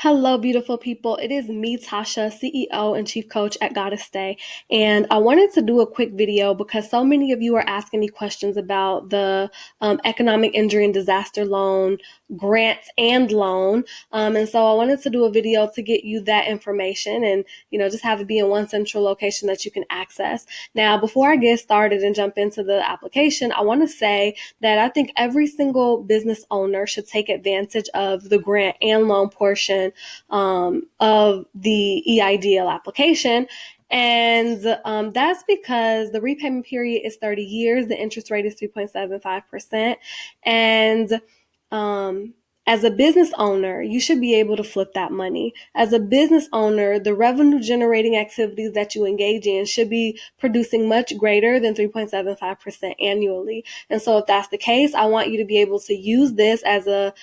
Hello, beautiful people. It is me, Tasha, CEO and Chief Coach at Gotta Stay. And I wanted to do a quick video because so many of you are asking me questions about the economic injury and disaster loan, grants and loan. And so I wanted to do a video to get you that information and, just have it be in one central location that you can access. Now, before I get started and jump into the application, I want to say that I think every single business owner should take advantage of the grant and loan portion of the EIDL application. And that's because the repayment period is 30 years. The interest rate is 3.75%. And as a business owner, you should be able to flip that money. As a business owner, the revenue generating activities that you engage in should be producing much greater than 3.75% annually. And so if that's the case, I want you to be able to use this as a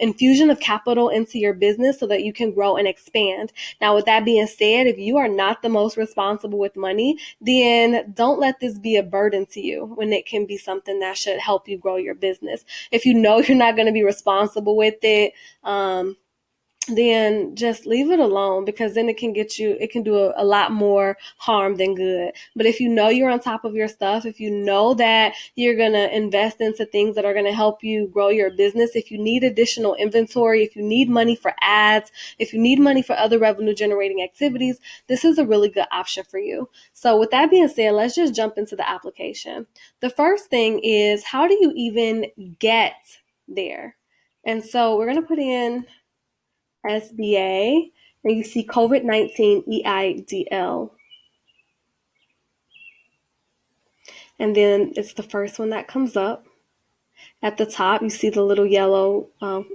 infusion of capital into your business so that you can grow and expand. Now, with that being said, if you are not the most responsible with money, then don't let this be a burden to you when it can be something that should help you grow your business. If you know you're not going to be responsible with it, then just leave it alone, because then it can do a lot more harm than good. But if you know you're on top of your stuff, if you know that you're going to invest into things that are going to help you grow your business, if you need additional inventory, if you need money for ads, if you need money for other revenue generating activities, this is a really good option for you. So with that being said, let's just jump into the application. The first thing is, how do you even get there? And so we're going to put in SBA, and you see COVID-19 EIDL. And then it's the first one that comes up. At the top, you see the little yellow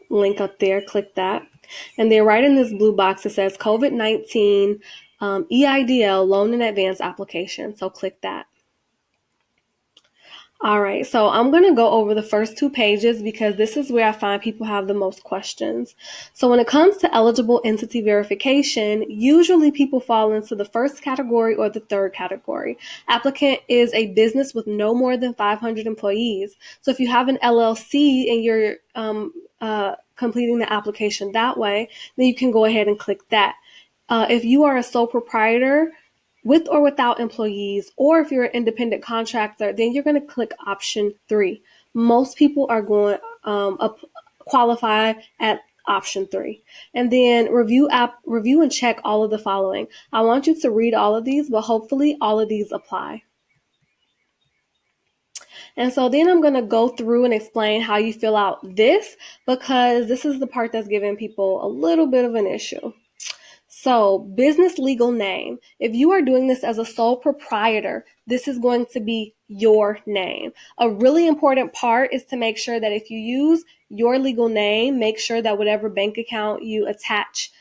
link up there. Click that. And then right in this blue box, it says COVID-19 EIDL Loan in Advance application. So click that. All right, so I'm going to go over the first two pages because this is where I find people have the most questions. So when it comes to eligible entity verification, usually people fall into the first category or the third category. Applicant is a business with no more than 500 employees. So if you have an LLC and you're completing the application that way, then you can go ahead and click that. If you are a sole proprietor, with or without employees, or if you're an independent contractor, then you're going to click option 3. Most people are going to qualify at option 3. And then review and check all of the following. I want you to read all of these, but hopefully all of these apply. And so then I'm going to go through and explain how you fill out this, because this is the part that's giving people a little bit of an issue. So, business legal name. If you are doing this as a sole proprietor, this is going to be your name. A really important part is to make sure that if you use your legal name, make sure that whatever bank account you attach,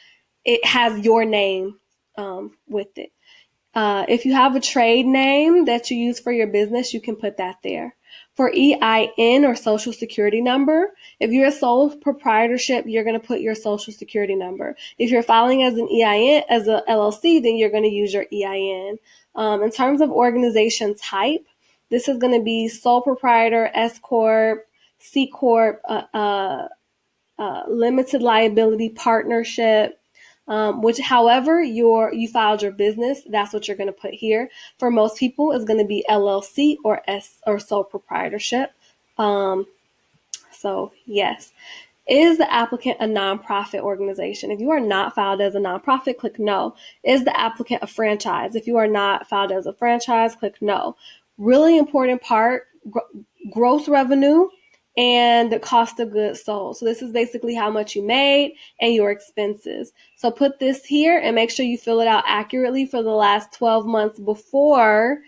it has your name with it. If you have a trade name that you use for your business, you can put that there. For EIN or social security number, if you're a sole proprietorship, you're going to put your social security number. If you're filing as an EIN, as a LLC, then you're going to use your EIN. In terms of organization type, this is going to be sole proprietor, S Corp, C Corp, limited liability partnership. However you filed your business, that's what you're going to put here. For most people, it's going to be LLC or sole proprietorship. So yes. Is the applicant a nonprofit organization? If you are not filed as a nonprofit, click no. Is the applicant a franchise? If you are not filed as a franchise, click no. Really important part, gross revenue and the cost of goods sold. So this is basically how much you made and your expenses. So put this here and make sure you fill it out accurately for the last 12 months before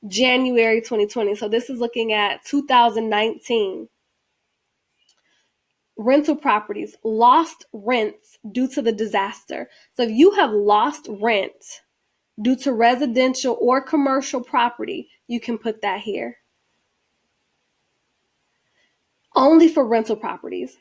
January 2020. So this is looking at 2019. Rental properties, lost rents due to the disaster. So if you have lost rent due to residential or commercial property, you can put that here. Only for rental properties.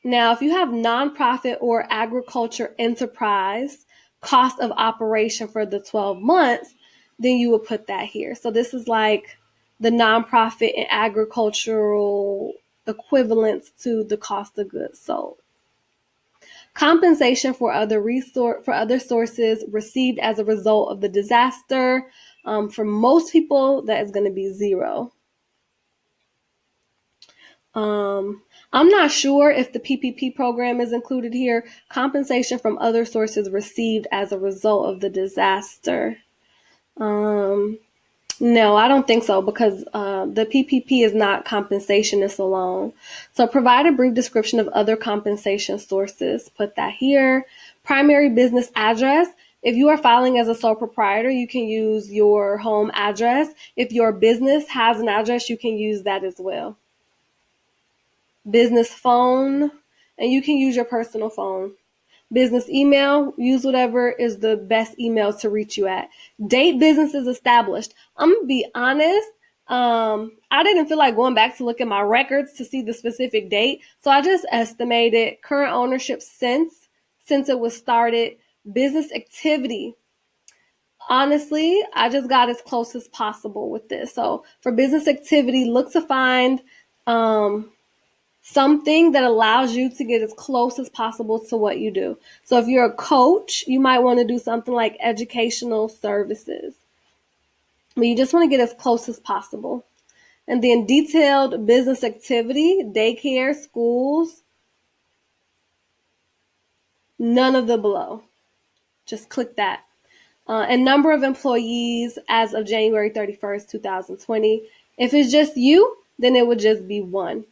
Now, if you have nonprofit or agriculture enterprise cost of operation for the 12 months, then you would put that here. So this is like the nonprofit and agricultural equivalents to the cost of goods sold. Compensation for other sources received as a result of the disaster. For most people, that is going to be 0. I'm not sure if the PPP program is included here. Compensation from other sources received as a result of the disaster. No, I don't think so, because the PPP is not compensation, it's a loan. So provide a brief description of other compensation sources. Put that here. Primary business address. If you are filing as a sole proprietor, you can use your home address. If your business has an address, you can use that as well. Business phone, and you can use your personal phone. Business email, use whatever is the best email to reach you at. Date business is established. I'm gonna be honest, I didn't feel like going back to look at my records to see the specific date, so I just estimated current ownership since it was started. Business activity, honestly, I just got as close as possible with this. So for business activity, look to find something that allows you to get as close as possible to what you do. So if you're a coach, you might want to do something like educational services. But you just want to get as close as possible. And then detailed business activity, daycare, schools, none of the below. Just click that. And number of employees as of January 31st, 2020. If it's just you, then it would just be 1.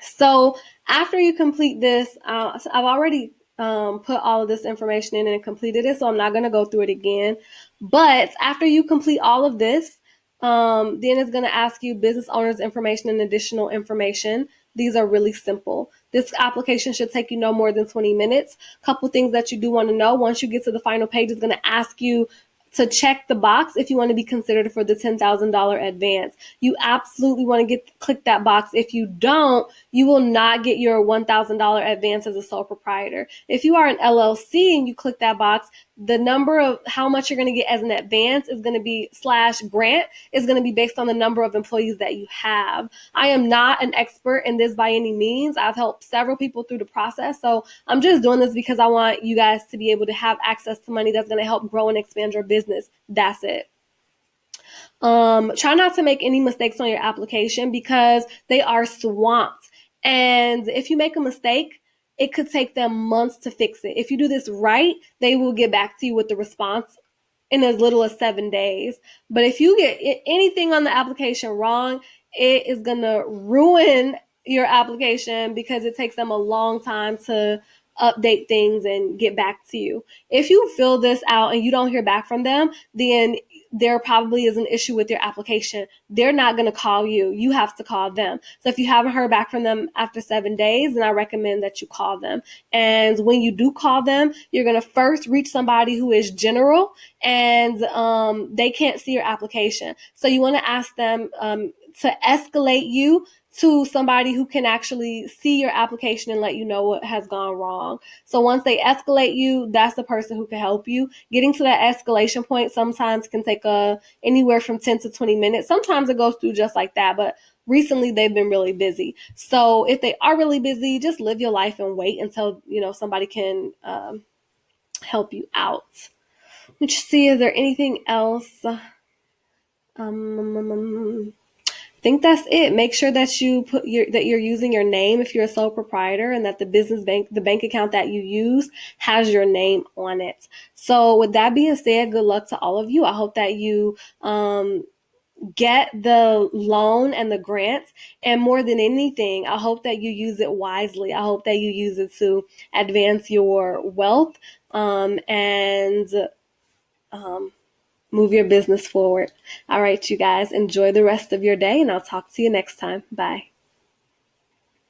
So after you complete this, I've already put all of this information in and completed it, so I'm not going to go through it again. But after you complete all of this, then it's going to ask you business owner's information and additional information. These are really simple. This application should take you no more than 20 minutes. Couple things that you do want to know. Once you get to the final page, it's going to ask you to check the box if you want to be considered for the $10,000 advance. You absolutely want to click that box. If you don't, you will not get your $1,000 advance as a sole proprietor. If you are an LLC and you click that box, the number of how much you're going to get as an advance is going to be /grant is going to be based on the number of employees that you have. I am not an expert in this by any means. I've helped several people through the process. So I'm just doing this because I want you guys to be able to have access to money that's going to help grow and expand your business. That's it. Try not to make any mistakes on your application because they are swamped. And if you make a mistake, it could take them months to fix it. If you do this right, they will get back to you with the response in as little as 7 days. But if you get anything on the application wrong, it is going to ruin your application because it takes them a long time to update things and get back to you. If you fill this out and you don't hear back from them, then there probably is an issue with your application. They're not going to call you. You have to call them. So if you haven't heard back from them after 7 days, then I recommend that you call them. And when you do call them, you're going to first reach somebody who is general and they can't see your application. So you want to ask them to escalate you to somebody who can actually see your application and let you know what has gone wrong. So once they escalate you, that's the person who can help you. Getting to that escalation point sometimes can take anywhere from 10 to 20 minutes. Sometimes it goes through just like that, but recently they've been really busy. So if they are really busy, just live your life and wait until somebody can help you out. Let's see, is there anything else? I think that's it. Make sure that you put that you're using your name if you're a sole proprietor, and that the bank account that you use has your name on it. So with that being said, good luck to all of you. I hope that you get the loan and the grants, and more than anything, I hope that you use it wisely. I hope that you use it to advance your wealth and move your business forward. All right, you guys, enjoy the rest of your day, and I'll talk to you next time. Bye.